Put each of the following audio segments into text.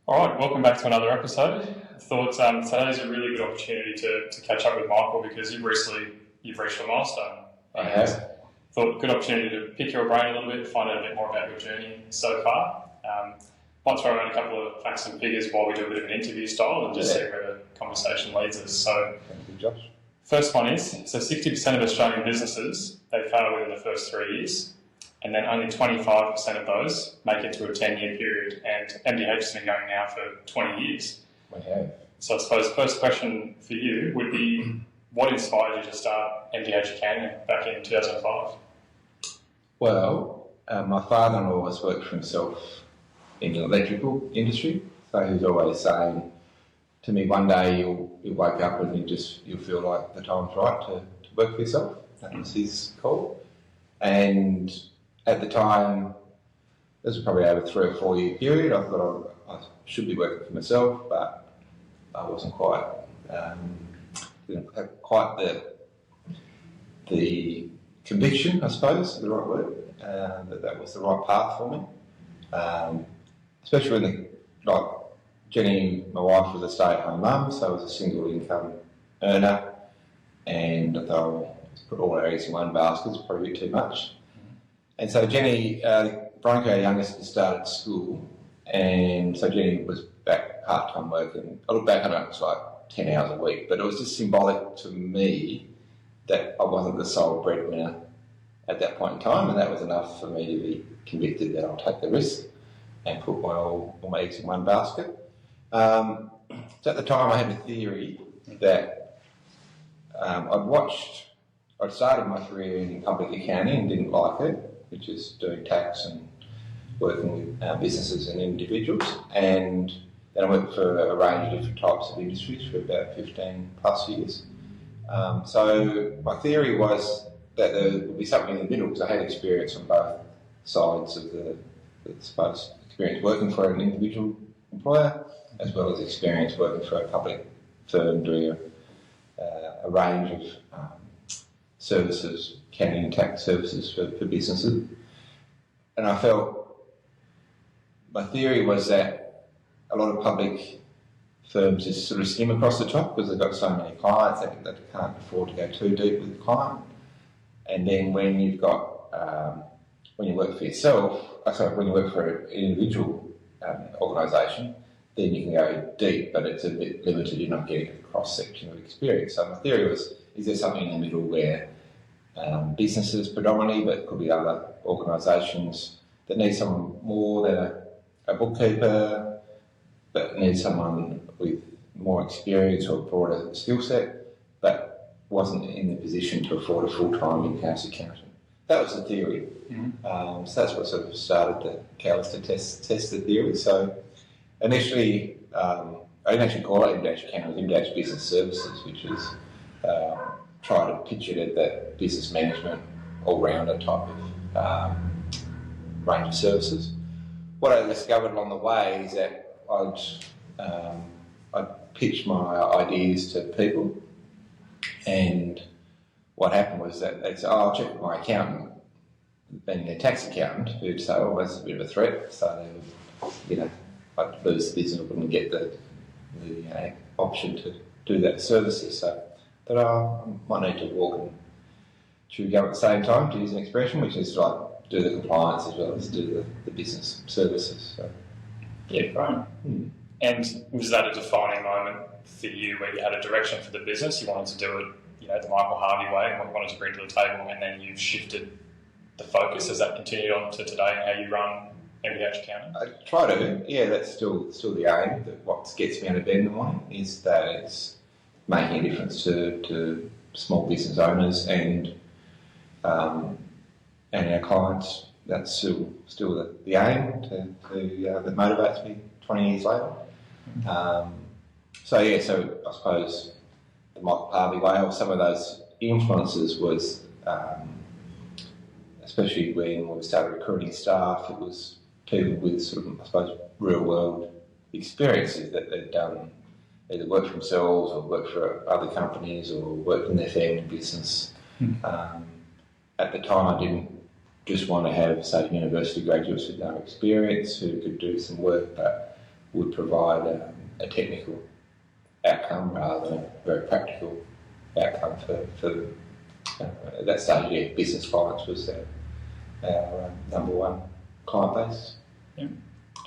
All right, welcome back to another episode. I thought today's a really good opportunity to catch up with Michael because you've reached a milestone. I have. Thought good opportunity to pick your brain a little bit, find out a bit more about your journey so far. Might throw around a couple of facts and figures while we do a bit of an interview style and just see where the conversation leads us. So, Thank you, Josh. first one is, 60% of Australian businesses, they fail within the first 3 years, and then only 25% of those make it to a 10-year period, and MDH has been going now for 20 years. We have. So I suppose the first question for you would be, what inspired you to start MDH Accounting back in 2005? Well, my father-in-law has worked for himself in the electrical industry, so he was always saying to me, one day you'll wake up and you'll feel like the time's right to work for yourself. That was his call. And at the time, this was probably over a 3 or 4 year period, I thought I should be working for myself, but I wasn't quite, didn't have quite the conviction, I suppose, is the right word, that was the right path for me. Especially when Jenny, my wife, was a stay-at-home mum, so I was a single income earner, and I thought, well, let's put all our eggs in one basket, it's probably a bit too much. And so Jenny, Veronica, our youngest, had started school, and so Jenny was back part-time working. I look back on it, it was like 10 hours a week, but it was just symbolic to me that I wasn't the sole breadwinner at that point in time, and that was enough for me to be convicted that I'll take the risk and put all my eggs in one basket. So at the time I had a theory that I'd started my career in public accounting and didn't like it, which is doing tax and working with businesses and individuals, and then I worked for a range of different types of industries for about 15 plus years. So my theory was that there would be something in the middle, because I had experience on both sides of experience working for an individual employer as well as experience working for a public firm doing a range of services, accounting and tax services for businesses. And I felt my theory was that a lot of public firms just sort of skim across the top because they've got so many clients that they can't afford to go too deep with the client. And then when you've got, when you work for yourself, when you work for an individual organisation, then you can go deep, but it's a bit limited, you're not getting a cross-section of experience. So my theory was, is there something in the middle where businesses predominantly, but it could be other organisations that need someone more than a bookkeeper, but need someone with more experience or a broader skill set, but wasn't in the position to afford a full-time in-house accountant. That was the theory. Mm-hmm. So that's what sort of started the catalyst to test the theory. So initially, I didn't actually call it MDH Accounting, it was MDH Business Services, which is try to pitch it at that business management all-rounder type of range of services. What I discovered along the way is that I'd pitch my ideas to people, and what happened was that they'd say, I'll check with my accountant, being their tax accountant, who'd say, oh, that's a bit of a threat, so they would, I'd lose the business, I wouldn't get the option to do that services. So that I might need to walk and chew gum at the same time, to use an expression, which is like do the compliance as well as do the business services. So. Yeah, great. And was that a defining moment for you where you had a direction for the business? You wanted to do it, the Michael Harvey way, and what you wanted to bring to the table, and then you've shifted the focus. Has that continued on to today and how you run MDH Accounting? I try to, yeah, that's still the aim. That what gets me out of bed in the morning is that it's making a difference to small business owners and our clients. That's still the aim that motivates me 20 years later. So I suppose the Michael Harvey way, or some of those influences was, especially when we started recruiting staff, it was people with sort of, I suppose, real world experiences that they'd done, either worked for themselves or worked for other companies or worked in their family business. At the time I didn't just want to have, say, university graduates with no experience who could do some work, but would provide a technical outcome rather than a very practical outcome for at that stage, yeah, business finance was our number one client base. Yeah.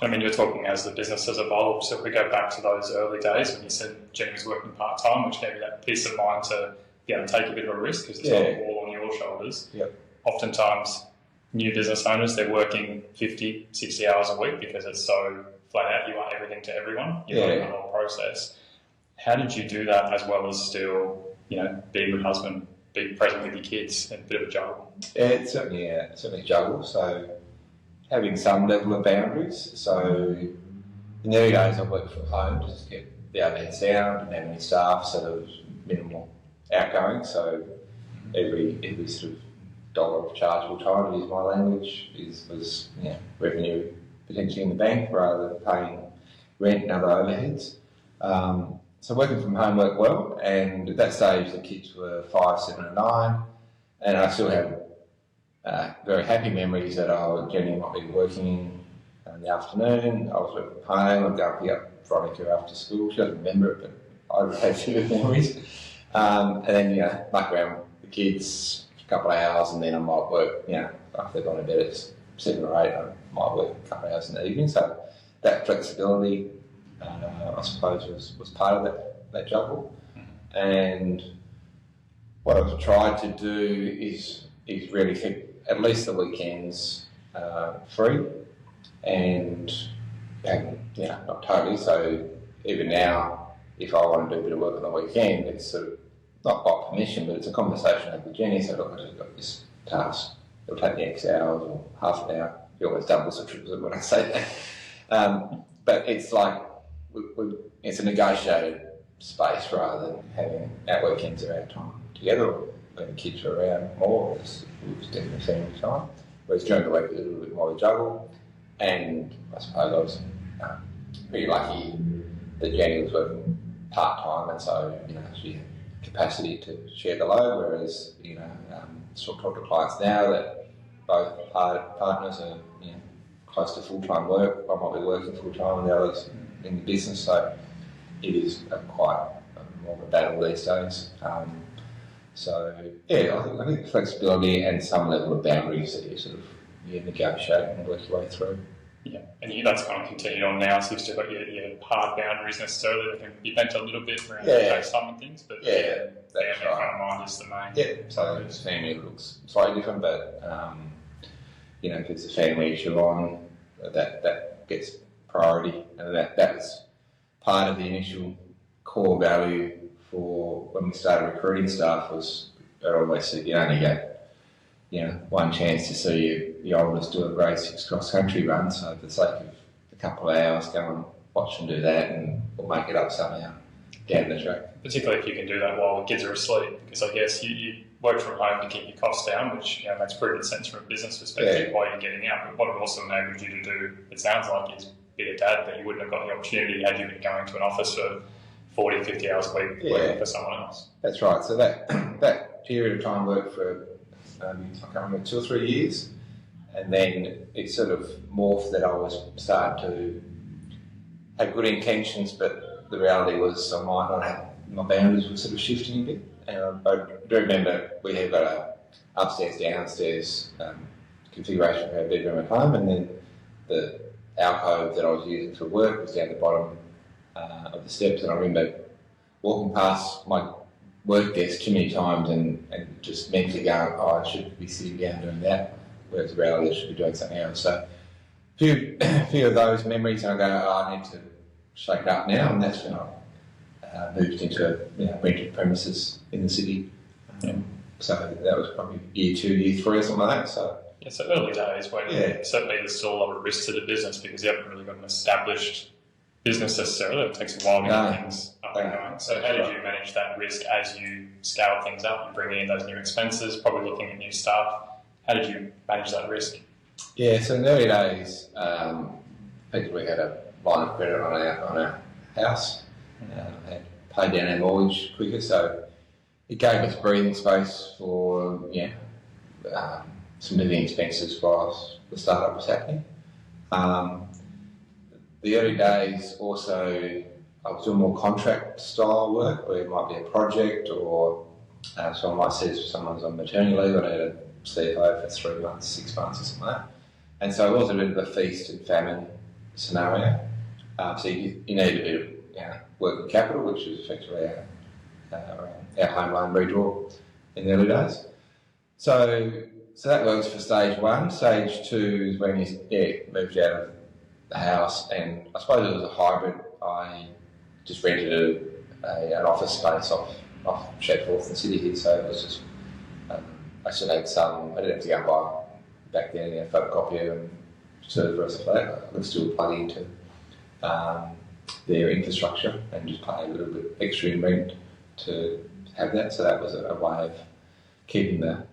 I mean, you're talking as the business has evolved. So if we go back to those early days when you said Jenny was working part-time, which gave you that peace of mind to be able to take a bit of a risk because it's not all on your shoulders. Yep. Oftentimes, new business owners, they're working 50, 60 hours a week because it's so flat out. You want everything to everyone. You know the whole process. How did you do that as well as still, be a good husband, be present with your kids, and a bit of a juggle? Yeah, it's certainly a juggle. So having some level of boundaries. So in the early days, I worked from home just to get the overhead sound, didn't have any staff, so there was minimal outgoing. So every sort of dollar of chargeable time, to use my language, was revenue potentially in the bank rather than paying rent and other overheads. So working from home worked well, and at that stage the kids were 5, 7 and 9, and I still have very happy memories that Jenny might be working in the afternoon. I was working from home. I'd go and pick up Veronica after school. She doesn't remember it, but I have vivid memories. And then muck around with the kids for a couple of hours, and then I might work. After they've gone to bed at 7 or 8, I might work a couple of hours in the evening. So that flexibility, I suppose, was part of that juggle. And what I've tried to do is really keep at least the weekends free, and not totally. So even now, if I want to do a bit of work on the weekend, it's sort of not by permission, but it's a conversation I have with Jenny. So look, I just got this task. It'll take me X hours or half an hour. He always doubles or triples it when I say that. But it's like it's a negotiated space rather than having our weekends or our time together. Or when the kids are around more, it was definitely family time. Whereas during the week, it was a little bit more of a juggle. And I suppose I was pretty lucky that Jenny was working part-time, and so, she had capacity to share the load, whereas, sort of talk to clients now that both partners are, close to full-time work. I might be working full-time and the others in the business, so it is quite more of a battle these days. I think flexibility and some level of boundaries that you sort of negotiate and work your way through. Yeah, and that's kind of continued on now, so you've still got your hard boundaries necessarily. You bent a little bit around some and things, but family kind of mind is the main. Yeah, so family looks slightly different, but if it's a family issue on, that gets priority, and that's part of the initial core value for when we started recruiting staff. Was I always said you only get one chance to see your oldest do a grade 6 cross-country run, so for the sake of a couple of hours, go and watch them do that, and we'll make it up somehow down the track. Particularly if you can do that while the kids are asleep, because I guess you work from home to keep your costs down, which makes pretty good sense from a business perspective while you're getting out. But what it also enabled you to do, it sounds like, is be a dad that you wouldn't have got the opportunity had you been going to an office for 40, 50 hours a week working for someone else. That's right. So that period of time worked for I can't remember, 2 or 3 years, and then it sort of morphed that I was starting to have good intentions, but the reality was I might not have, my boundaries were sort of shifting a bit. And I do remember we have got a upstairs, downstairs configuration for our bedroom at home, and then the alcove that I was using for work was down the bottom of the steps, and I remember walking past my work desk too many times and just mentally going, I should be sitting down doing that, whereas in reality I should be doing something else. So a few of those memories, and I go, I need to shake it up now, and that's when I moved into rented premises in the city. So that was probably year 2, year 3 or something like that. So early days when certainly there's still a lot of risk to the business because you haven't really got an established business necessarily. It takes a while to get things up and going. So how did you manage that risk as you scale things up and bring in those new expenses, probably looking at new staff? How did you manage that risk? Yeah, so in the early days, we had a line of credit on our house, had paid down our mortgage quicker, so it gave us breathing space for some living expenses whilst the startup was happening. the early days also, I was doing more contract style work where it might be a project or so I might see if someone's on maternity leave and I had a CFO for 3 months, 6 months or something like that. And so it was a bit of a feast and famine scenario. So you needed a bit of working capital, which is effectively our home loan redraw in the early days. So that works for stage one. Stage two is when you moved out of the house, and I suppose it was a hybrid. I just rented an office space off Shadforth and City here, so it was just I still had some. I didn't have to go and buy back then photocopier and server or stuff like that. I could still plug into their infrastructure and just pay a little bit extra in rent to have that. So that was a way of keeping the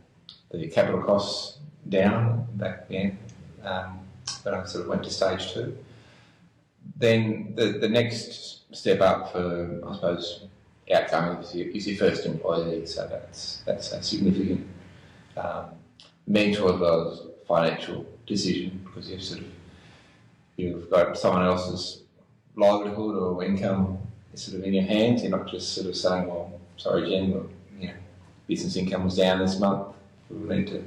capital costs down back then. But I sort of went to stage two. Then the next step up for, I suppose, outcome is your first employee. So that's a significant mental as well as financial decision, because you've got someone else's livelihood or income sort of in your hands. You're not just sort of saying, well, sorry, Jen, but, business income was down this month. We need to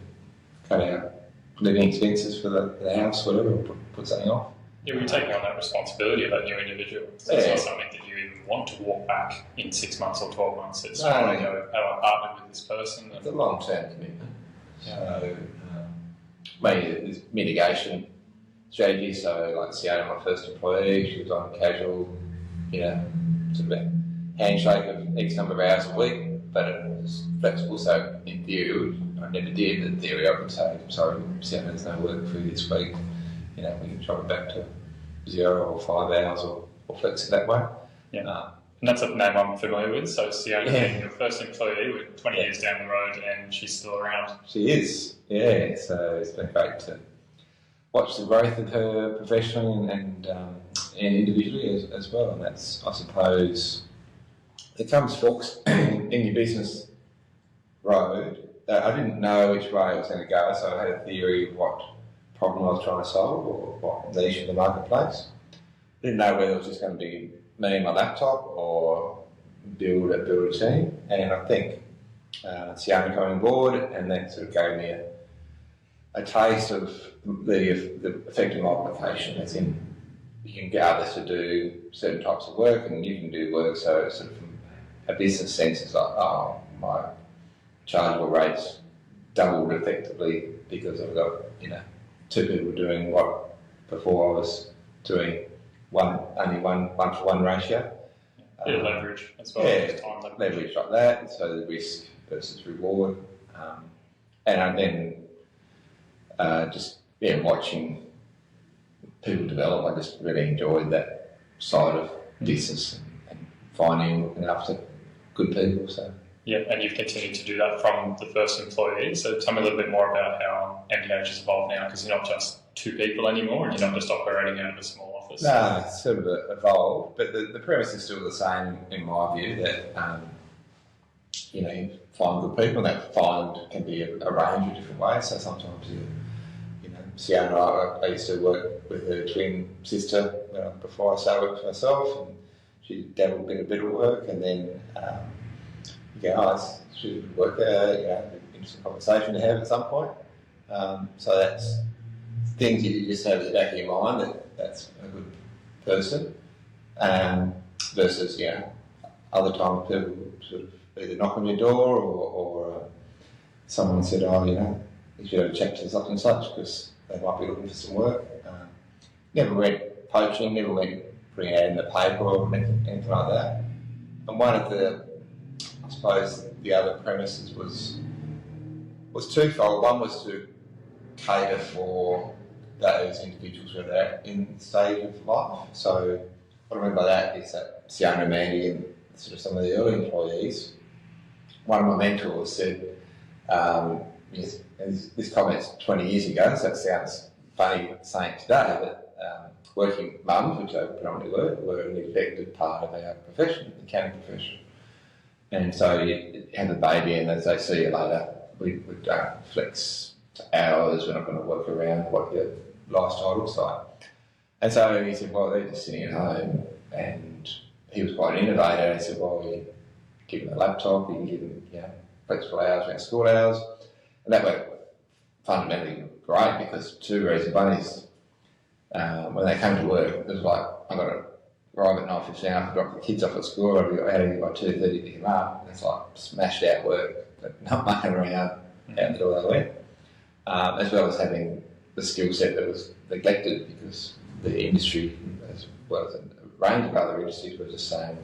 cut out living expenses for the house, whatever, or put something off. Yeah, we're taking on that responsibility of that new individual. So it's not something that you even want to walk back in 6 months or 12 months. It's trying to go, have I partnered with this person? It's a long-term commitment. So maybe there's mitigation strategy. So like Sienna, my first employee, she was on casual, sort of a handshake of X number of hours a week, but it was flexible. So in theory, I never did, but in theory I could say, sorry, Sienna, there's no work for you this week. We can drop it back to 0 or 5 hours or flex it that way. Yeah. And that's a name I'm familiar with. So Sienna being your first employee, we're 20 years down the road and she's still around. She is, yeah. So it's been great to watch the growth of her professionally and individually as well. And that's, I suppose, there comes forks in your business road. I didn't know which way I was going to go, so I had a theory of what problem I was trying to solve or what niche in the marketplace. Didn't know whether it was just going to be me and my laptop or build a team. And I think Sienna coming on board, and that sort of gave me a taste of the effective multiplication, as in you can get others to do certain types of work and you can do work. So sort of from a business sense, it's like, oh, my chargeable rates doubled effectively because I've got, 2 people doing what before I was doing only one for one ratio. Bit of leverage as well. Yeah, time leverage like that. So the risk versus reward, and then watching people develop. I just really enjoyed that side of business and finding and looking after good people. So. Yeah, and you've continued to do that from the first employee. So tell me a little bit more about how MPH has evolved now, because you're not just 2 people anymore and you're not just operating out of a small office. No, it's sort of evolved, but the premise is still the same in my view, that, you find good people, and that find can be a range of different ways. So sometimes Sienna, I used to work with her twin sister before I started working for myself, and she dabbled in a bit of work, and then she would work interesting conversation to have at some point. So that's things you just have at the back of your mind that's a good person, versus other times people sort of either knock on your door or someone said, you should have a chat to such and such because they might be looking for some work. Never went poaching, never went putting it out in the paper or anything like that. And one of I suppose the other premises was twofold. One was to cater for those individuals where they're in the stage of life. So what I mean by that is that Sienna and Mandy and sort of some of the early employees, one of my mentors said, this comment's 20 years ago, so it sounds funny saying today, but working mums, which they predominantly were an expected part of our profession, the accounting profession. And so you have a baby and as they see you later, we don't flex hours, we're not going to work around what your lifestyle looks like. And so he said, well, they're just sitting at home. And he was quite an innovator. He said, well, you give them a laptop, you can give them, flexible hours around school hours. And that worked fundamentally great because two reasons. One is when they came to work, it was like, I've got to arrive at 9:15, I have to drop the kids off at school, I've got out of here by 2:30 to pick them up. And it's like smashed out work, but not mucking around out the door they went. As well as having the skill set that was neglected because the industry, as well as a range of other industries, were just saying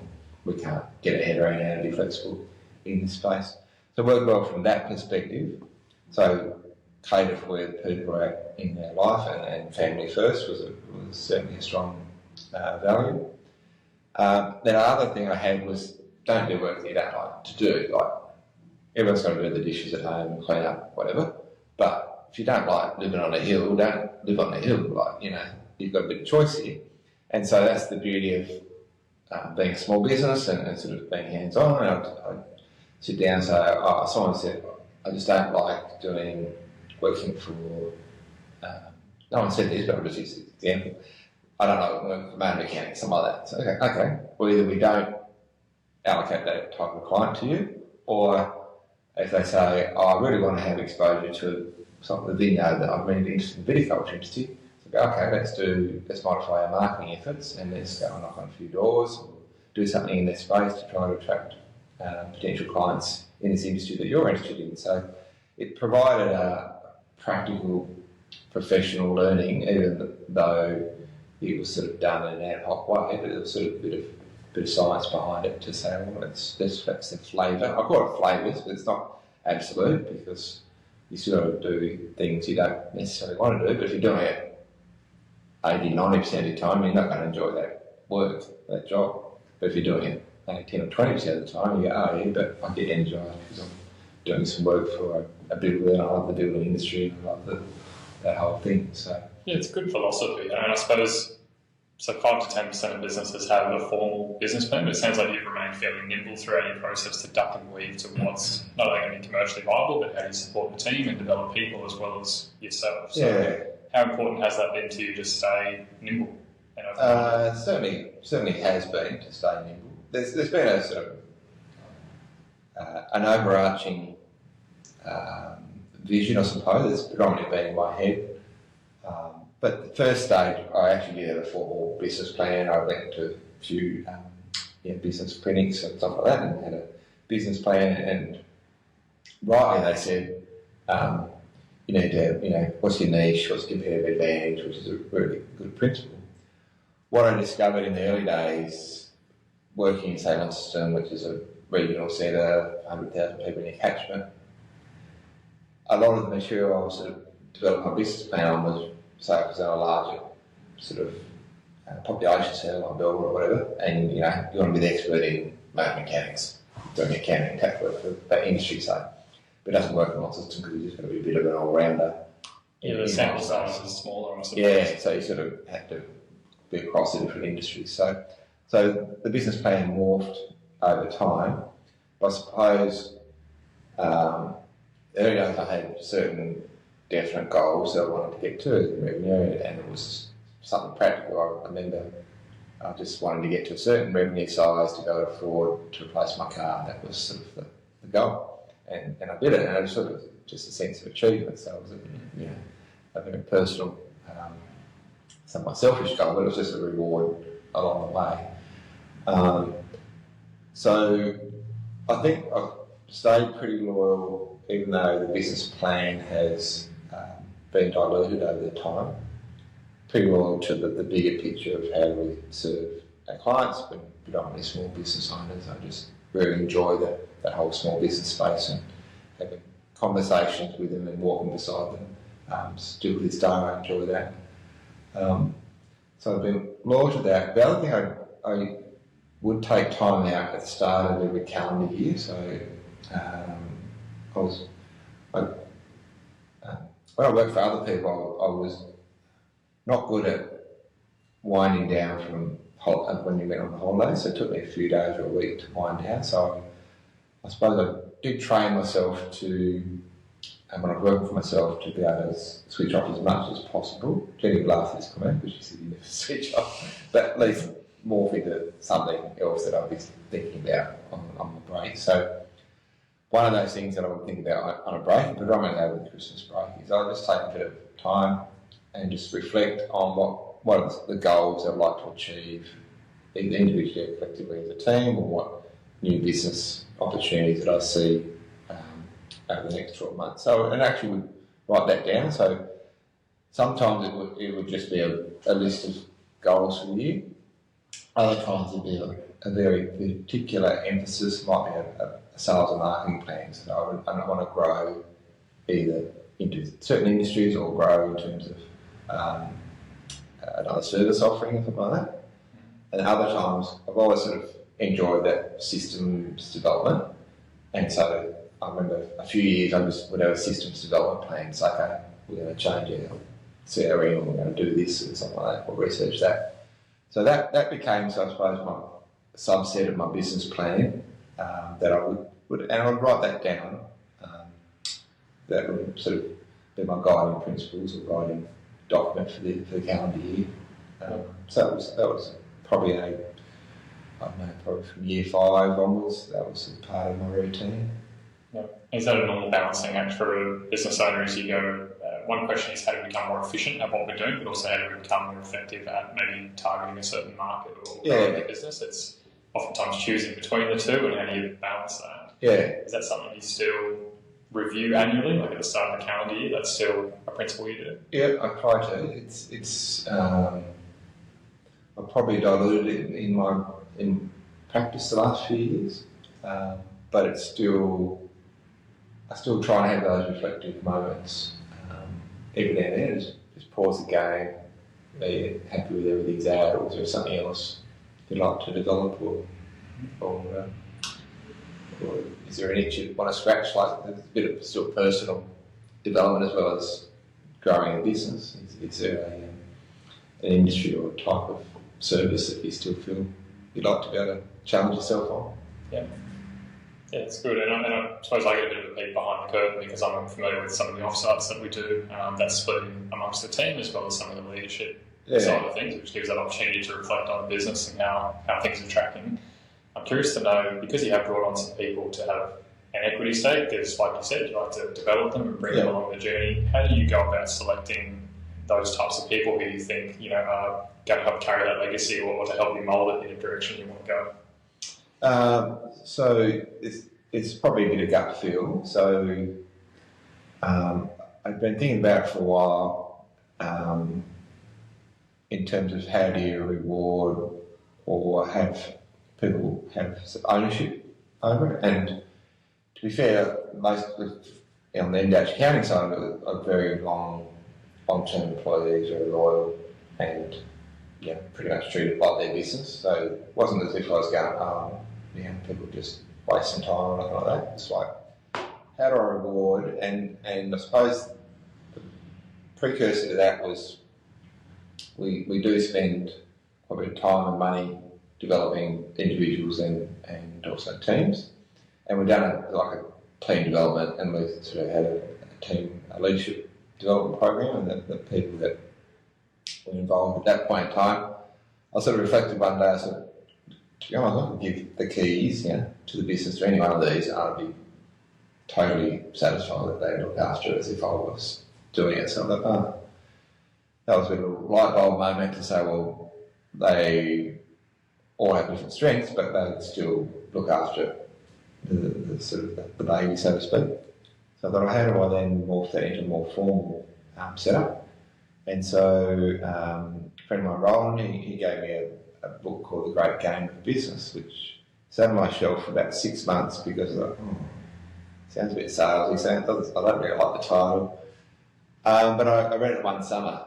we can't get our head around how to be flexible in this space. So it worked well from that perspective. So cater for where people are at in their life and family first was certainly a strong value. Then the other thing I had was don't do work that you don't like to do. Like everyone's got to do the dishes at home, clean up, whatever. But if you don't like living on a hill, don't live on a hill. Like, you've got a bit of choice here. And so that's the beauty of being a small business and sort of being hands-on. And I'd sit down and say, someone said, I just don't like working for, no one said this, but I'll just use this example. I don't know, work for motor mechanic, something like that. So, okay. Well, either we don't allocate that type of client to you, or if they say, I really want to have exposure to something that they know that I'm really interested in viticulture industry, so okay, let's modify our marketing efforts and let's go and knock on a few doors or do something in this space to try to attract potential clients in this industry that you're interested in. So it provided a practical professional learning, even though it was sort of done in an ad hoc way, but there was sort of a bit of science behind it to say, well, that's the flavour. I call it flavours, but it's not absolute because you sort of do things you don't necessarily want to do, but if you're doing it 80, 90% of the time, you're not going to enjoy that work, that job. But if you're doing it only 10 or 20% of the time, you go, but I get energised because I'm doing some work for a builder and I love the building industry and I love that whole thing. So yeah, it's good philosophy. And I suppose so 5 to 10% of businesses have a formal business plan, but it sounds like you've remained fairly nimble throughout your process to duck and weave to what's not only going to be commercially viable, but how you support the team and develop people as well as yourself. So how important has that been to you to stay nimble? Certainly has been to stay nimble. There's been a sort of an overarching vision, I suppose, that's predominantly been in my head. But the first stage, I actually did have a formal business plan. I went to a few business clinics and stuff like that and had a business plan. And rightly they said, you need to, what's your niche, what's your competitive advantage, which is a really good principle. What I discovered in the early days, working in St. Launceston, which is a regional centre, 100,000 people in your catchment, a lot of the material I was sort of developing my business plan on was focused on a larger sort of population centre like Melbourne or whatever, and you want to be the expert in motor mechanics, doing accounting and tax work for that industry sake. But it doesn't work in Launceston because you're just going to be a bit of an all-rounder. Yeah, the sample size is smaller, I suppose. Yeah, so you sort of have to be across the different industries. So the business plan morphed over time. I suppose early days I had certain definite goals that I wanted to get to in revenue, and it was something practical. I remember I just wanted to get to a certain revenue size to go forward to replace my car. That was sort of the goal, and I did it, and it was sort of just a sense of achievement. So it was a very personal, somewhat selfish goal, but it was just a reward along the way. So I think I've stayed pretty loyal, even though the business plan has been diluted over the time. Pretty loyal to the bigger picture of how we serve our clients, but predominantly small business owners. I just really enjoy that whole small business space and having conversations with them and walking beside them. Still to this day I enjoy that. So I've been loyal to that. The other thing I would take time out at the start of every calendar year. So when I worked for other people, I was not good at winding down from when you went on holiday, so it took me a few days or a week to wind down. So I suppose I did train myself to and when I'm working for myself, to be able to switch off as much as possible. Jenny laughed at this comment because she said you never switch off, but at least morph into something else that I'll be thinking about on my break. So one of those things that I would think about on a break, predominantly over the Christmas break, is I'll just take a bit of time and just reflect on what are the goals I'd like to achieve, either individually or collectively as a team, or what new business opportunities that I see over the next 12 months. So, and actually would write that down. So sometimes it would just be a list of goals for the year. Other times it'd be a very particular emphasis, might be a sales and marketing plan. So I want to grow either into certain industries or grow in terms of another service offering or something like that. And other times I've always sort of enjoyed that systems development. And so I remember a few years I just would have a systems development plan. It's like, okay, we're going to change our CRM, we're going to do this or something like that, or research that. So that became, so I suppose, my subset of my business plan that I would, and I would write that down. That would sort of be my guiding principles or guiding document for the calendar year. So that was probably I don't know, probably from year 5 onwards, that was part of my routine. Yeah. Is that a normal balancing act for a business owner as you go? One question is how do we become more efficient at what we're doing, but also how do we become more effective at maybe targeting a certain market or growing the business? It's oftentimes choosing between the two, and how do you balance that? Yeah. Is that something you still review annually, like at the start of the calendar year? That's still a principle you do? Yeah, I try to. It's I've probably diluted it in practice the last few years, but it's still, I still try and have those reflective moments. Every now and then, just pause the game, are you happy with everything's out, or is there something else you'd like to develop, or is there an itch you want to scratch? Like there's a bit of still personal development as well as growing a business. Is there an industry or a type of service that you still feel you'd like to be able to challenge yourself on? Yeah. Yeah, it's good, and I suppose I get a bit of a peek behind the curtain because I'm familiar with some of the offsites that we do. That's split amongst the team as well as some of the leadership side of things, which gives that opportunity to reflect on the business and how things are tracking. I'm curious to know, because you have brought on some people to have an equity stake, there's, like you said, you like to develop them and bring them along the journey. How do you go about selecting those types of people who you think are going to help carry that legacy or to help you mould it in the direction you want to go? So it's probably a bit of gut feel. So I've been thinking about it for a while in terms of how do you reward or have people have ownership over it. And to be fair, most of on the MDH accounting side of it are very long-term employees, very loyal, and pretty much treated like their business. So it wasn't as if I was going, people just wasting time or nothing like that. It's like, how do I reward? And I suppose the precursor to that was we do spend quite a bit of time and money developing individuals and also teams. And we've done a team development, and we've sort of had a leadership development program, and the people that were involved at that point in time, I sort of reflected one day, I said, to be honest, I could give the keys to the business to any one of these, and I'd be totally satisfied that they look after it as if I was doing it. So that was a bit of a light bulb moment to say, well, they all have different strengths, but they would still look after the sort of the baby, so to speak. So I thought, how do I then morph that into a more formal setup? And so a friend of mine, Roland, he gave me a book called The Great Game of Business, which sat on my shelf for about 6 months because I thought, sounds a bit salesy, I don't really like the title. But I read it one summer,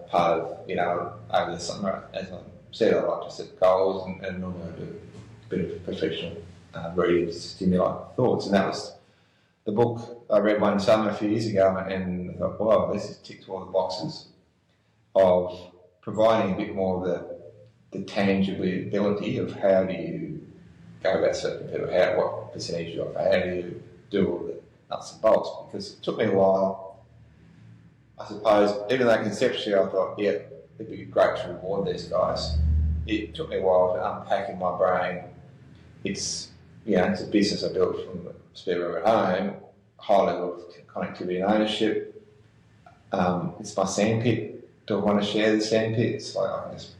part of, over the summer. As I said, I like to set goals and normally I do a bit of professional reading to stimulate thoughts. And that was the book I read one summer a few years ago, and I thought, wow, this ticks all the boxes of providing a bit more of the tangibility of how do you go about certain people, what percentage you offer, how do you do all nuts and bolts, because it took me a while. I suppose, even though conceptually I thought, yeah, it'd be great to reward these guys, it took me a while to unpack in my brain. It's, it's a business I built from a spare room at home, high level of connectivity and ownership. It's my sandpit. Do I want to share the sandpit? It's like I can just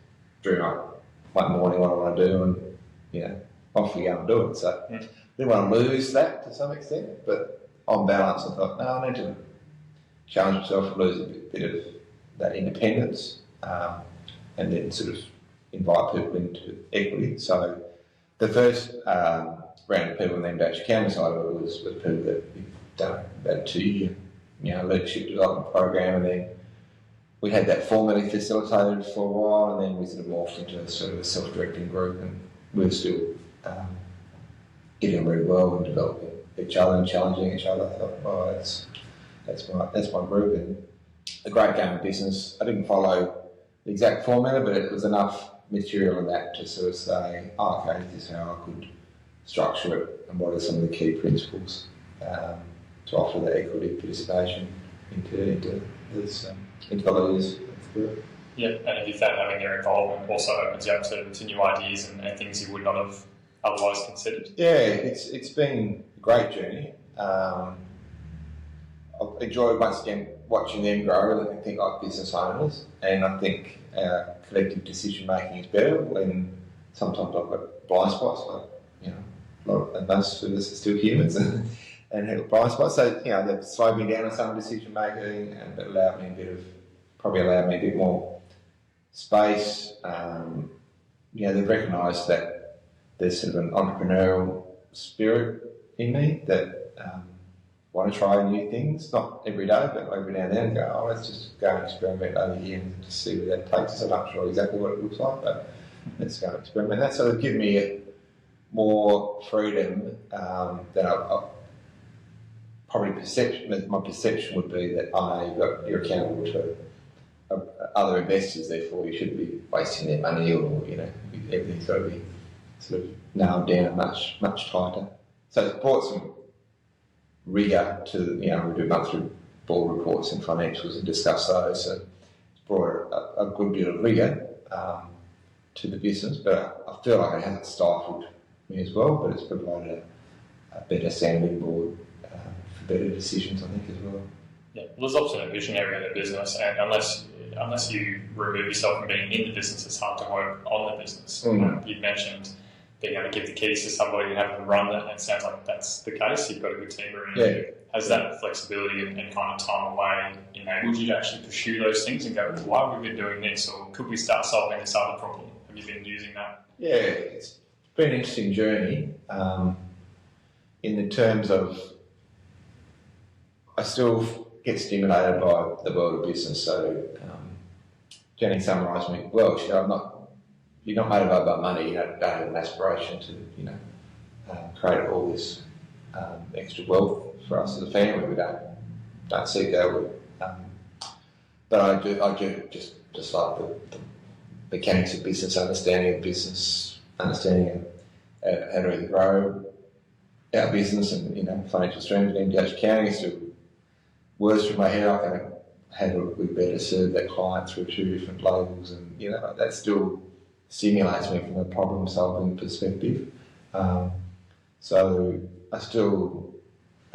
dream up one morning what I want to do, and off we go and do it. So I didn't want to lose that to some extent, but on balance I thought, no, I need to challenge myself and lose a bit of that independence, and then sort of invite people into equity. So the first round of people in the MDH Accounting side of it was people that we've done about a 2-year leadership development program, and then we had that formally facilitated for a while, and then we sort of morphed into sort of a self-directing group, and we were still getting really well and developing each other and challenging each other. I thought, oh, that's my group, and a great game of business. I didn't follow the exact formula, but it was enough material in that to sort of say, oh, okay, this is how I could structure it, and what are some of the key principles to offer the equity participation into the leaders of the group. Yeah, and if you found having their involvement also opens you up to new ideas and things you would not have otherwise considered. Yeah, it's been a great journey. I've enjoyed, once again, watching them grow and think like business owners, and I think collective decision making is better when sometimes I've got blind spots, and most of us are still humans and have blind spots. So, they've slowed me down on some decision making, and it allowed me a bit more space. They've recognised that there's sort of an entrepreneurial spirit in me that want to try new things, not every day, but every now and then, and go, oh, let's just go and experiment over here and just see where that takes us. I'm not sure exactly what it looks like, but let's go and experiment. That sort of given me more freedom than I probably my perception would be that you're accountable to other investors, therefore you shouldn't be wasting their money, or everything's got to be sort of nailed down much tighter. So it's brought some rigour to we do monthly board reports and financials and discuss those. So it's brought a good deal of rigour to the business, but I feel like it hasn't stifled me as well. But it's provided a better sounding board for better decisions, I think, as well. Yeah, well, there's often a visionary in the business, and unless you remove yourself from being in the business, it's hard to work on the business. You've mentioned being able to give the keys to somebody and have them run that, and it sounds like that's the case. You've got a good team around you. Has that flexibility and kind of time away enabled you to actually pursue those things and go, why have we been doing this, or could we start solving this other problem? Have you been using that? Yeah, it's been an interesting journey in the terms of I still get stimulated by the world of business. So Jenny summarised me well. She said, you're not motivated by money. You don't have an aspiration to create all this extra wealth for us as a family. We don't seek that. But I do just like the mechanics of business, understanding of business, understanding how to grow our business and financial streams and MDH accounting. Still words from my head. I can how do we better serve that client through 2 different labels, and that still stimulates me from a problem-solving perspective. So I still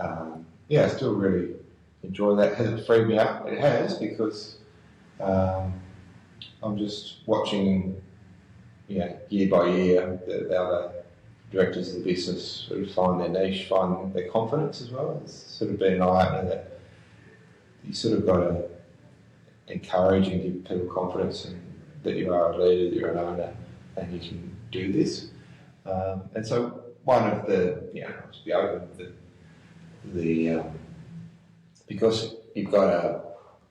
really enjoy that. Has it freed me up? It has, because I'm just watching, year by year, the other directors of the business sort of find their niche, find their confidence as well. It's sort of been an eye-opener that you sort of got to encourage and give people confidence that you are a leader, that you're an owner, and you can do this. And so one of the, to be open, because you've got a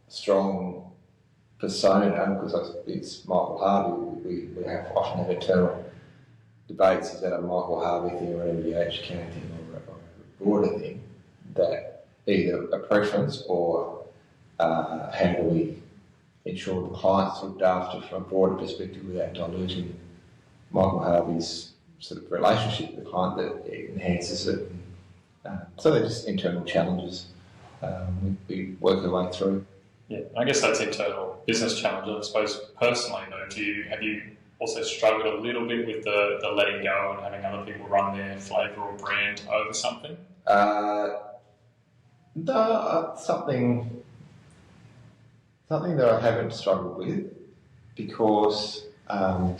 strong persona, because it's Michael Harvey, we often have internal debates, is that a Michael Harvey thing or an MDH accounting thing or a broader thing, that either a preference or how do we ensure the clients looked after from a broader perspective without diluting Michael Harvey's sort of relationship with the client, that it enhances it So they're just internal challenges we work our way through. Yeah, I guess that's internal business challenges. I suppose personally though, have you also struggled a little bit with the letting go and having other people run their flavour or brand over something? No, something that I haven't struggled with, because I'm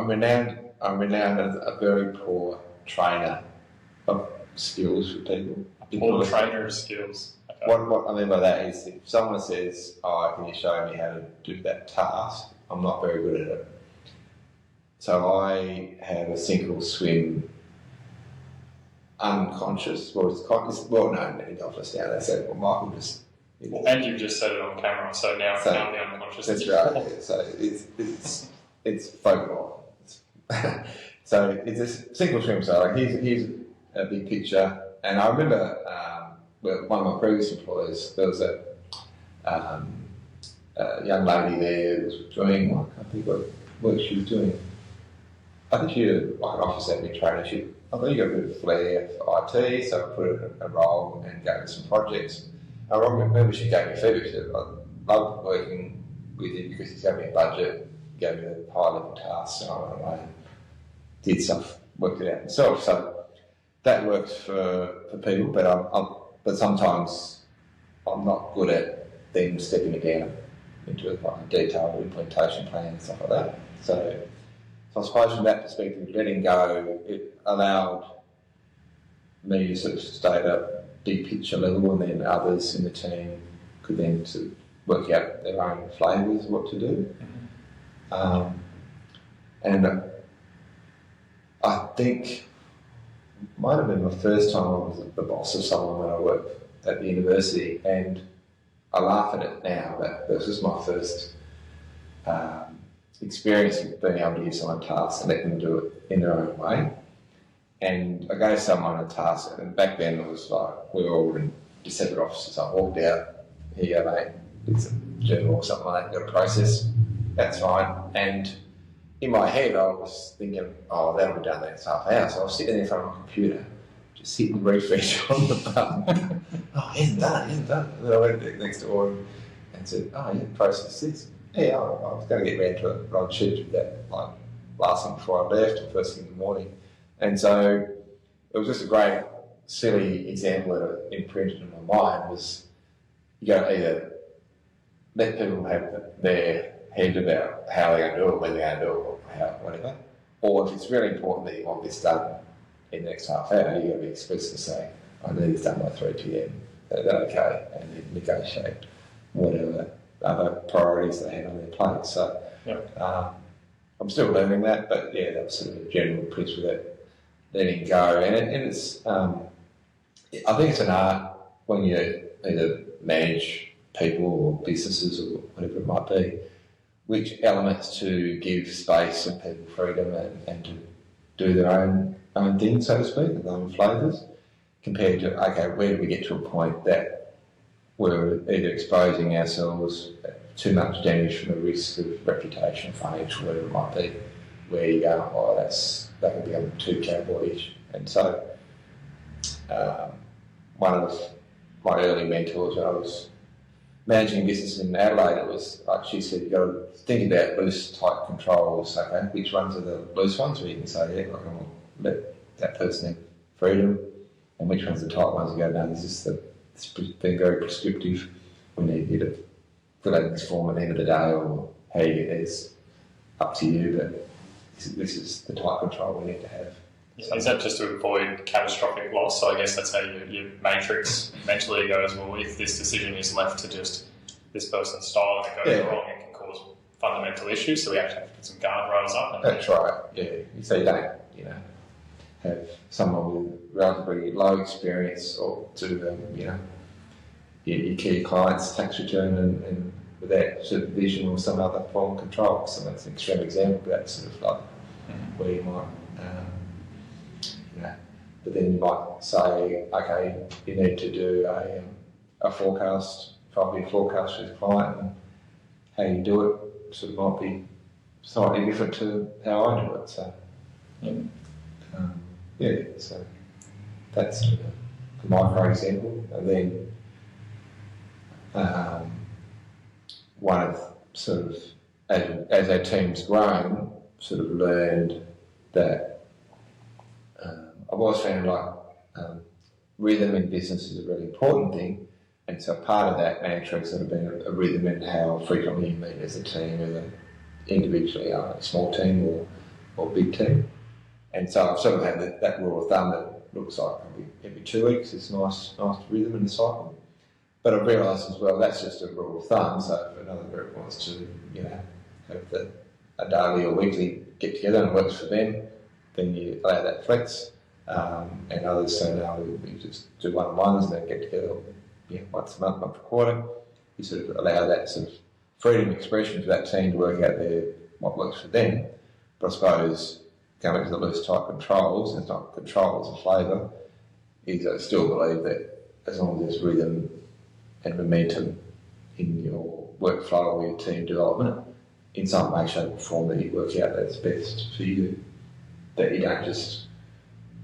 renowned as a very poor trainer of skills for people. Poor trainer of skills. Okay. What I mean by that is, if someone says, "Oh, can you show me how to do that task?" I'm not very good at it. So I have a sink or swim unconscious. Well, it's conscious. Well, no, in the office now they said, "Well, Michael just." And you've just said it on camera, so now it can't be unconscious. That's right. Yeah. So it's folklore. So it's a sink or swim. So like here's a big picture, and I remember one of my previous employers, there was a young lady there who was doing, I can't think what work she was doing. I think she did like an office admin trainership. I thought you got a bit of flair for IT, so I put her in a role and gave her some projects. I remember she gave me feedback. She said, "I love working with you because you gave me a budget, gave me a high level tasks, and I went away and did stuff, worked it out myself." So that works for people, but sometimes I'm not good at them stepping it down into a detailed implementation plan and stuff like that. So I suppose from that perspective, letting go, it allowed me to sort of stay at a big picture level, and then others in the team could then sort of work out their own flavours of what to do. And I think might have been my first time I was the boss of someone when I worked at the university, and I laugh at it now, but this was my first experience of being able to give someone a task and let them do it in their own way. And I gave someone a task, and back then it was like we were all in separate offices. I walked out, "Here you go, mate, did some journal or something like that, got a process, that's fine." And in my head I was thinking, "Oh, that'll be done next half hour." So I was sitting in front of my computer, just hitting refresh on the button. "Oh, it isn't done. And then I went next door and said, "Oh, yeah, process this." Yeah, I was going to get round to it, but I'd scheduled that like last thing before I left, or first thing in the morning. And so it was just a great, silly example that imprinted in my mind was you got to either let people have their head about how they're going to do it, when they're going to do it, or how, whatever. Or if it's really important that you want this done in the next half hour, you've got to be explicit and say, "I need this done by 3 p.m. Is that okay?" And then negotiate whatever other priorities they had on their plate. So I'm still learning that, but yeah, that was sort of a general principle that letting go. And it's, I think it's an art when you either manage people or businesses or whatever it might be, which elements to give space and people freedom and to do their own thing, so to speak, their own flavours, compared to, okay, where do we get to a point that we're either exposing ourselves too much damage from the risk of reputation, financial, whatever it might be, where you go, "Oh, that could become too cowboyish." And so one of my early mentors when I was managing business in Adelaide, it was like she said, "You've got to think about loose, tight controls. Okay, which ones are the loose ones where you can say, yeah, like, I'm going to let that person have freedom, and which ones are the tight ones you go, no, it's been very prescriptive. We need you to fill out this form at the end of the day, or how you get there is up to you, but this is the tight control we need to have." Is that just to avoid catastrophic loss? So I guess that's how your matrix mentally goes, well, if this decision is left to just this person's style and it goes wrong, it can cause fundamental issues, so we actually have to put some guardrails up. That's right, yeah. So you don't, have someone with relatively low experience or to, your key client's tax return and without supervision or some other form of control. So that's an extreme example of that sort of like where you might, but then you might say, okay, you need to do a forecast, 5-year forecast for the client, and how you do it sort of might be slightly different to how I do it. So, Yeah, so that's a micro example. And then one of sort of, as our team's grown, sort of learned that I've always found like rhythm in business is a really important thing. And so part of that mantra has sort of been a rhythm in how frequently you meet as a team, either individually, a small team or big team. And so I've sort of had that rule of thumb that looks like probably every 2 weeks is nice rhythm in the cycle. But I've realised as well that's just a rule of thumb. So if another group wants to, have a daily or weekly get together and it works for them, then you allow that flex. And others say no, we just do one-on-ones and then get together once a month, once a quarter. You sort of allow that sort of freedom of expression for that team to work out what works for them. But I suppose going to the loose type controls, it's not controls of flavour, is I still believe that as long as there's rhythm and momentum in your workflow or your team development, in some way, shape or form that you work out that's best for you, that you don't just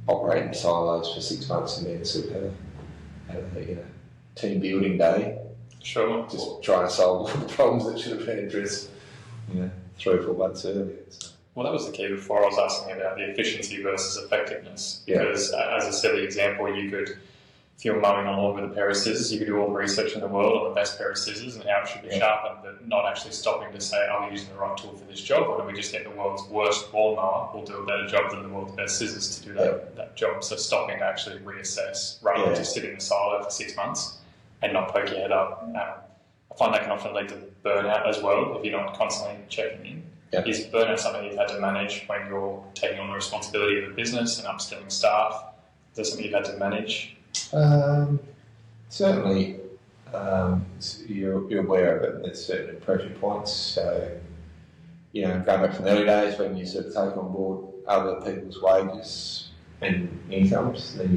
operate in silos for 6 months and then sort of have a team building day. Sure. Just trying to solve all the problems that should have been addressed 3 or 4 months earlier. So. Well, that was the key before. I was asking about the efficiency versus effectiveness. Because as a silly example, you could, if you're mowing a lawn with a pair of scissors, you could do all the research in the world on the best pair of scissors and how it should be sharpened, but not actually stopping to say, are we using the right tool for this job, or do we just get the world's worst lawnmower will do a better job than the world's best scissors to do that job? So stopping to actually reassess rather than just sitting in a silo for 6 months and not poke your head up. I find that can often lead to burnout as well if you're not constantly checking in. Yep. Is burnout something you've had to manage when you're taking on the responsibility of a business and upskilling staff? Is that something you've had to manage? Certainly, you're aware of it. There's certain pressure points. So, going back from the early days when you sort of take on board other people's wages and incomes, then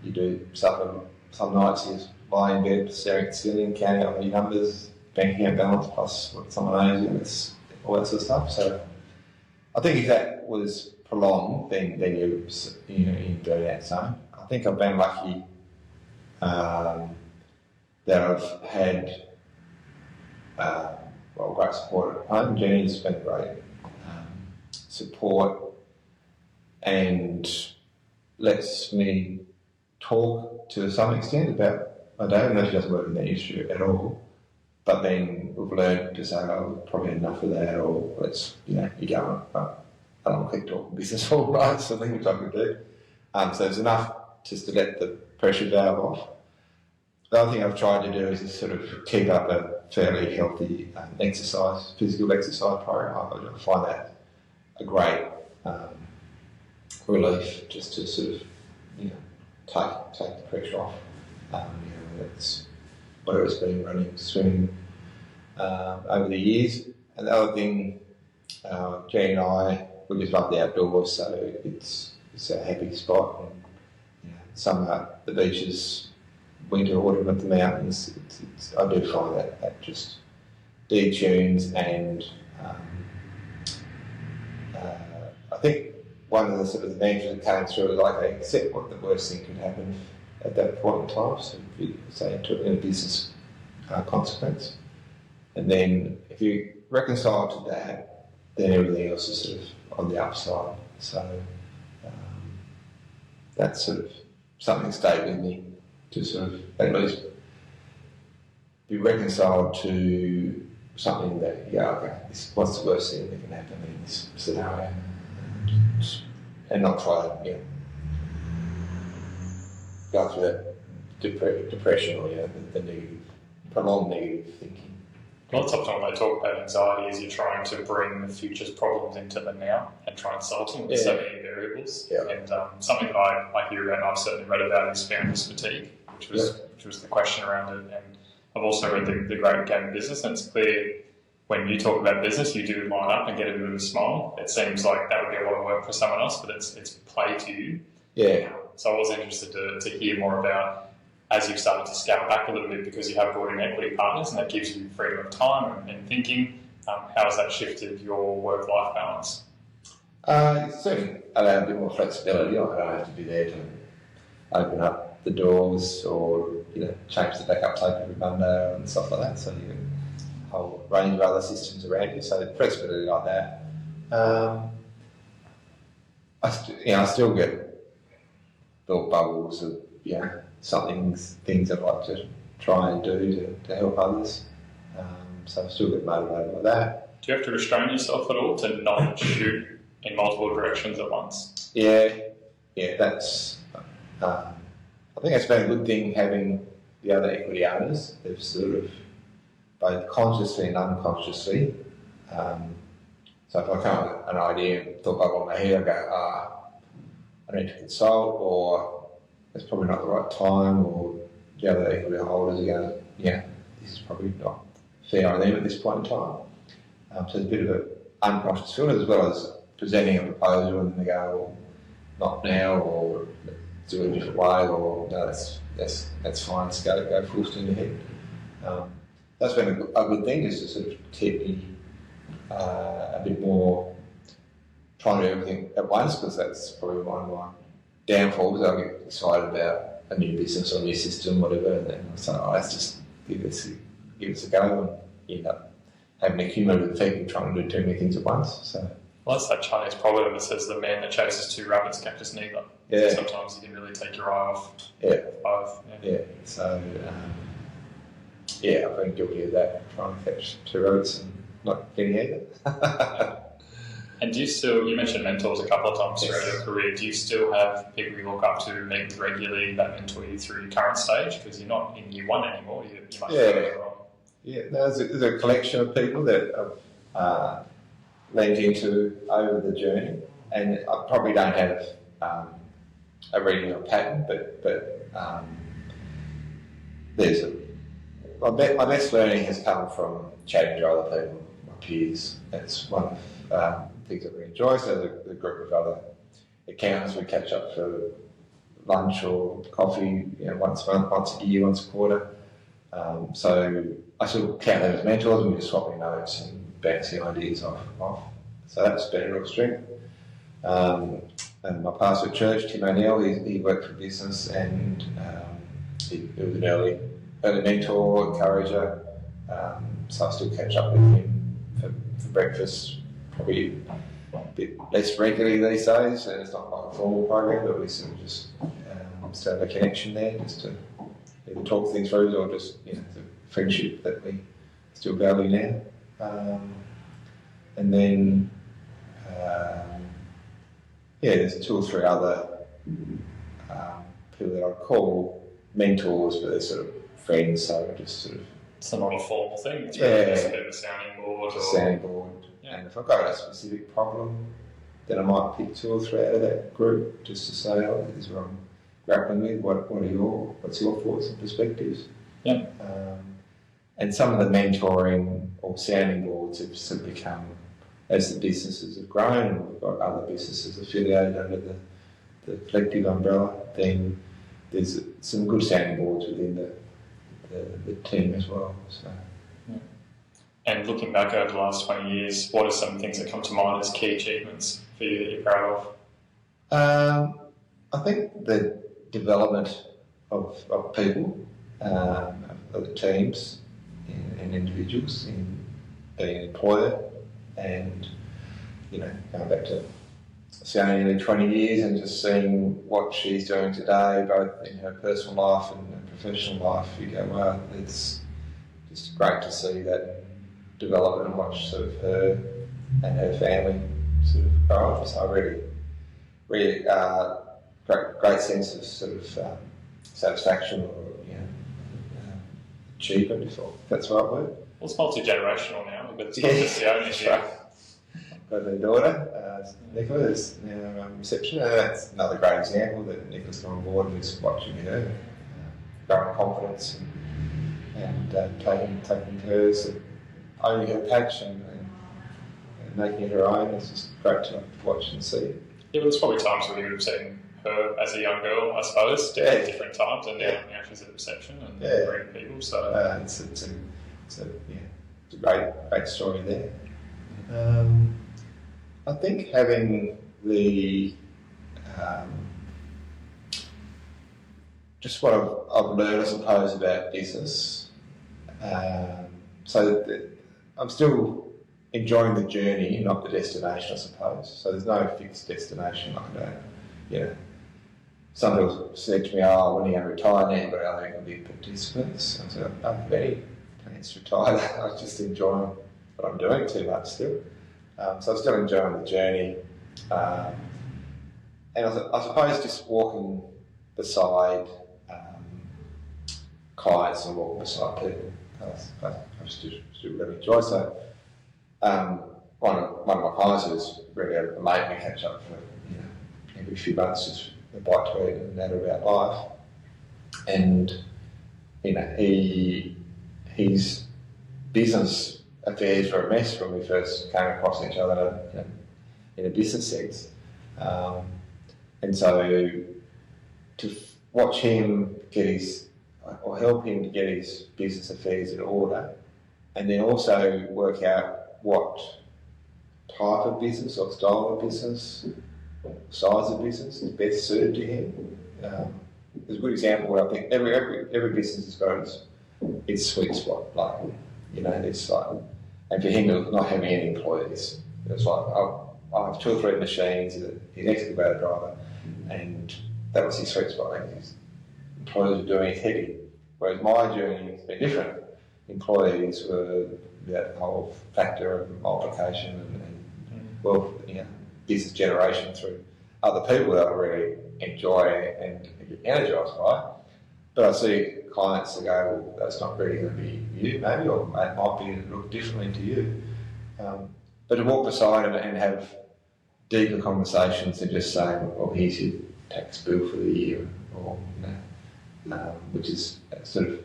you do suffer. Some nights you lie in bed, staring at the ceiling, counting up your numbers, bank account balance plus what someone owes you, it's all that sort of stuff. So, I think if that was prolonged, then you're in burnout zone. I think I've been lucky that I've had great support at home. Jenny's been great support and lets me talk to some extent about my day. I know she doesn't work in that industry at all, but then we've learned to say, probably enough of that, or let's, you go on. I don't want to keep talking business all right, so things I could do. So there's enough just to let the pressure valve off. The other thing I've tried to do is just sort of keep up a fairly healthy physical exercise program. I find that a great relief just to sort of, take the pressure off. It's whether it's been running, swimming over the years. And the other thing, Jenny and I, we just love the outdoors, so it's a happy spot. And, summer, the beaches, winter, autumn at the mountains. I do find that just detunes, and I think one of the sort of the mantras that came through is like, accept what the worst thing could happen at that point in time. So if you say in a business consequence, and then if you reconcile to that, then everything else is sort of on the upside. So that's sort of something that stayed with me, to sort of at least be reconciled to something that, what's the worst thing that can happen in this scenario, and not try to go through that depression or the negative, prolonged negative thinking. Lots of time I talk about anxiety is you're trying to bring the future's problems into the now and try and solve them with so many variables. Yeah. And something that I hear about and I've certainly read about is fairness fatigue, which was the question around it. And I've also read the Great Game of Business, and it's clear when you talk about business, you do line up and get a bit of a smile. It seems like that would be a lot of work for someone else, but it's play to you. Yeah. So I was interested to hear more about, as you've started to scale back a little bit because you have brought in equity partners and that gives you freedom of time and thinking, how has that shifted your work-life balance? It's certainly allowed a bit more flexibility. I don't have to be there to open up the doors or change the backup tape every Monday and stuff like that. So you can a whole range of other systems around you. So flexibility like that. I still get thought bubbles of things I'd like to try and do to help others. So I still get motivated by that. Do you have to restrain yourself at all to not shoot in multiple directions at once? Yeah, that's. I think it's been a good thing having the other equity owners. They've sort of both consciously and unconsciously. So if I come up with an idea and thought bubble in my head, I go, I need to consult, or it's probably not the right time, or the other equity holders are going, this is probably not fair on them at this point in time. So there's a bit of an unconscious filter, as well as presenting a proposal and then they go, well, not now, or do it a different way, or no, that's fine, let's go full steam ahead. That's been a good thing, just to sort of keep me a bit more trying to do everything at once, because that's probably one of my downfalls. I get excited about a new business or a new system, whatever, and then I say, let's just give us a go, and you end up having a cumulative effect of trying to do too many things at once. So. Well, that's that Chinese proverb that says the man that chases two rabbits catches neither. Yeah. Sometimes you can really take your eye off both. Yeah. So, I've been guilty of that, trying to catch two rabbits and not getting either. And do you still, you mentioned mentors a couple of times throughout your career, do you still have people you look up to, meet with regularly, that mentor you through your current stage? Because you're not in year one anymore, you must be wrong. Yeah, there's a collection of people that I've leaned into over the journey, and I probably don't have a regular pattern, but my best learning has come from chatting to other people, my peers. That's one of the things I really enjoy. So the group of other accountants, we catch up for lunch or coffee, once a month, once a year, once a quarter. So I sort of count them as mentors, and we just swap notes and bouncing ideas off. So that's been a real strength. And my pastor at church, Tim O'Neill, he worked for business, and he was an early mentor, encourager. So I still catch up with him for breakfast, probably a bit less regularly these days, and it's not like a formal program, but we sort of just still have a connection there, just to either talk things through, or just the friendship that we still value now. And then there's two or three other people that I'd call mentors, but they're sort of friends, so just sort of. It's not a formal thing, it's really just a bit of a sounding board. And if I've got a specific problem, then I might pick two or three out of that group just to say, this is what I'm grappling with, what's your thoughts and perspectives? Yeah. And some of the mentoring or sounding boards have sort of become, as the businesses have grown, and we've got other businesses affiliated under the collective umbrella, then there's some good sounding boards within the team as well. So. Yeah. And looking back over the last 20 years, what are some things that come to mind as key achievements for you that you're proud of? I think the development of people, of the teams and individuals in being an employer, and going back to Sienna, nearly 20 years, and just seeing what she's doing today, both in her personal life and professional life, you go, wow, it's just great to see that development and watch sort of her and her family sort of grow up. So really great sense of sort of satisfaction or achievement, if that's the right word. Well, it's multi-generational now, but it's not just the only thing. I've got her daughter, Nicola, is now reception, and that's another great example that Nicola's come on board and is watching her growing confidence and taking her, sort of owning her patch and making it her own. It's just great to watch and see. Yeah, but there's probably times where you would have seen her as a young girl, I suppose, different times, and now she's at reception and bringing people. So it's a great story there. I think having the just what I've learned, I suppose, about business. I'm still enjoying the journey, not the destination, I suppose. So there's no fixed destination. I don't, you know. Some people said to me, "Oh, when are you going to retire now? You've got other going to be participants." I said, "I don't have any plans to retire. I just enjoy what I'm doing too much still." So I'm still enjoying the journey. And I suppose just walking beside clients and walking beside people, I still really enjoy. So one of my clients who's really a mate, we catch up for every few months, just a bite to eat and natter about life. And his business affairs were a mess when we first came across each other in a business sense. And so to watch him help him to get his business affairs in order, and then also work out what type of business or style of business, size of business is best suited to him. There's a good example where I think every business has got its sweet spot. It's like, and for him not having any employees, it's like I have 2 or 3 machines. He's an excavator driver, and that was his sweet spot. And his employees were doing it heavy, whereas my journey has been different. Employees were that whole factor of multiplication and business generation through other people that I really enjoy and get energised by. But I see clients that go, "Well, that's not really going to be you, maybe, or it might be look differently to you." But to walk beside and have deeper conversations than just saying, "Well, here's your tax bill for the year," or which is sort of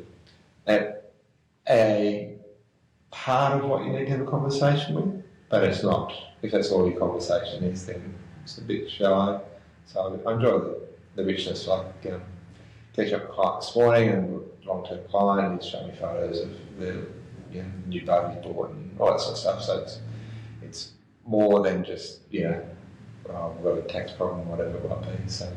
a part of what you need to have a conversation with, but it's not. If that's all your conversation is, then it's a bit shy. So I enjoy the richness. Like catch up with a client this morning, and long-term client, he's showing me photos of the new boat he's bought and all that sort of stuff. So it's more than just we've got a tax problem, whatever it might be. So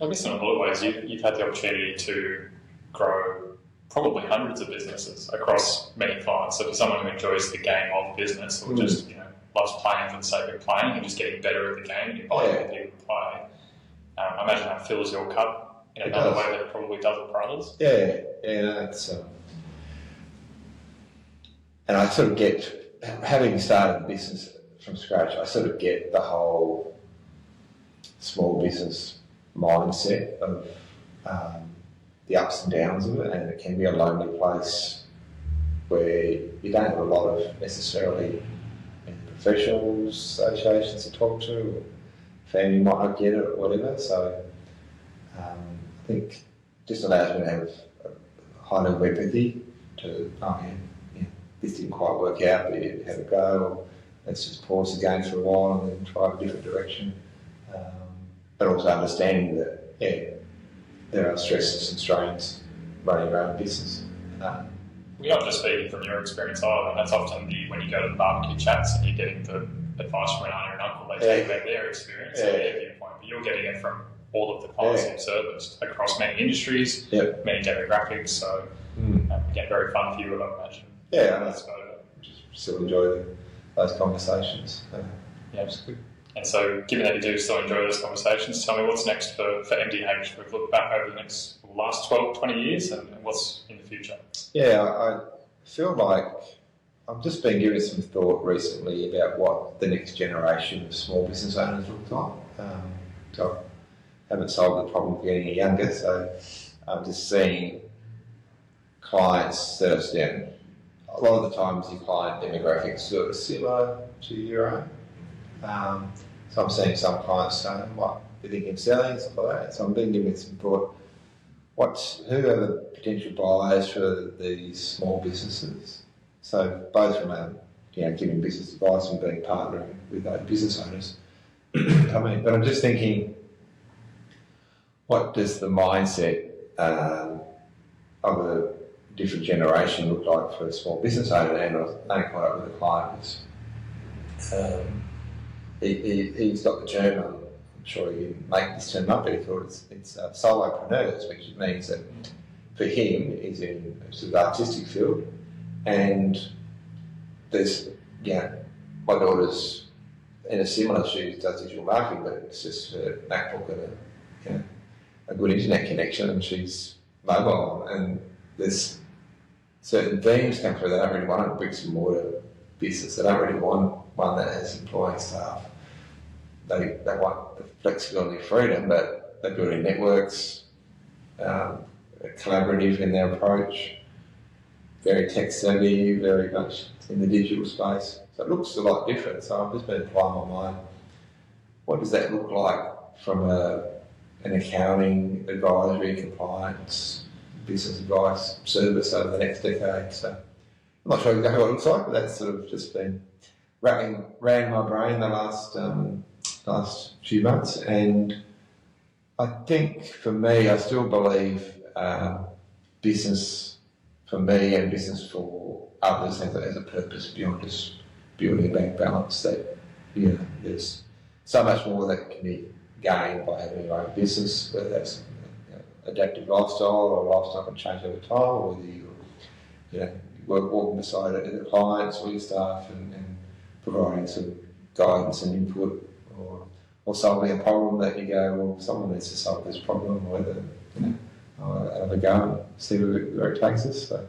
I guess in a lot of ways you've had the opportunity to grow probably hundreds of businesses across many clients. So for someone who enjoys the game of business or just loves playing for the sake of playing and just getting better at the game and inviting other people to play, I imagine that fills your cup in another way that it probably doesn't for others. It's and I sort of get, having started the business from scratch, I sort of get the whole small business mindset of the ups and downs of it, and it can be a lonely place where you don't have a lot of necessarily professional associations to talk to, or family might not get it or whatever. So I think just allows me to have a high level of empathy to, this didn't quite work out, but you have a go, or let's just pause the game for a while and then try a different direction. But also understanding that, there are stresses and strains running around business. You're not just speaking from your experience either. That's often when you go to the barbecue chats and you're getting the advice from an aunt and uncle, they take about their experience and their viewpoint, but you're getting it from all of the clients you've serviced across many industries, many demographics, so again, very fun for you, I imagine. That's about it. Just still enjoy those conversations. It's good. And so, given that you do still enjoy those conversations, tell me what's next for MDH. We've looked back over the last 12, 20 years and what's in the future. I feel like I've just been giving some thought recently about what the next generation of small business owners looks like. So I haven't solved the problem of getting any younger, so I'm just seeing clients that are a lot of the times your client demographics are sort of similar to your own. So I'm seeing some clients saying, what they're thinking of selling and stuff like that. So I'm been giving some thought, who are the potential buyers for these small businesses? So both from giving business advice and being partnering with those business owners. But I'm just thinking, what does the mindset of a different generation look like for a small business owner? And I was only caught up with a client he's got the term, I'm sure he didn't make this term up, but he thought it's solopreneurs, which means that for him, he's in a sort of artistic field, and there's, my daughter's in a similar, she does digital marketing, but it's just her MacBook and a good internet connection, and she's mobile, and there's certain themes come through. They don't really want a bricks and mortar business. They don't really want one that has employing staff. They want the flexibility and freedom, but they're building networks, collaborative in their approach, very tech savvy, very much in the digital space. So it looks a lot different. So I've just been applying my mind. What does that look like from an accounting, advisory, compliance, business advice service over the next decade? So I'm not sure exactly what it looks like, but that's sort of just been ran my brain the last few months. And I think for me, I still believe business for me and business for others has a purpose beyond just building a bank balance. That there's so much more that can be gained by having your own business, whether that's adaptive lifestyle or a lifestyle can change over time, or whether you work walking beside the clients or your staff and providing some guidance and input, or solving a problem that you go, well, someone needs to solve this problem, or whether have a go and see where it takes us. So.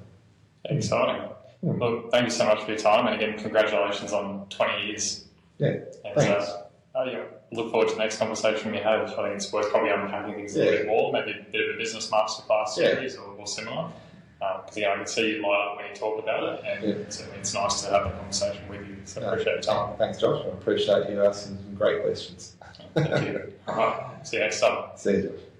Exciting. Look, thank you so much for your time, and again, congratulations on 20 years. Yeah, and, thanks. Look forward to the next conversation we have. I think it's worth probably unpacking things a little bit more, maybe a bit of a business masterclass series or similar. Because I can see you light up when you talk about it, and certainly it's nice to have a conversation with you. So I appreciate your time. Thanks, Josh. I appreciate you asking some great questions. Thank you. All right. See you next time. See you, Josh.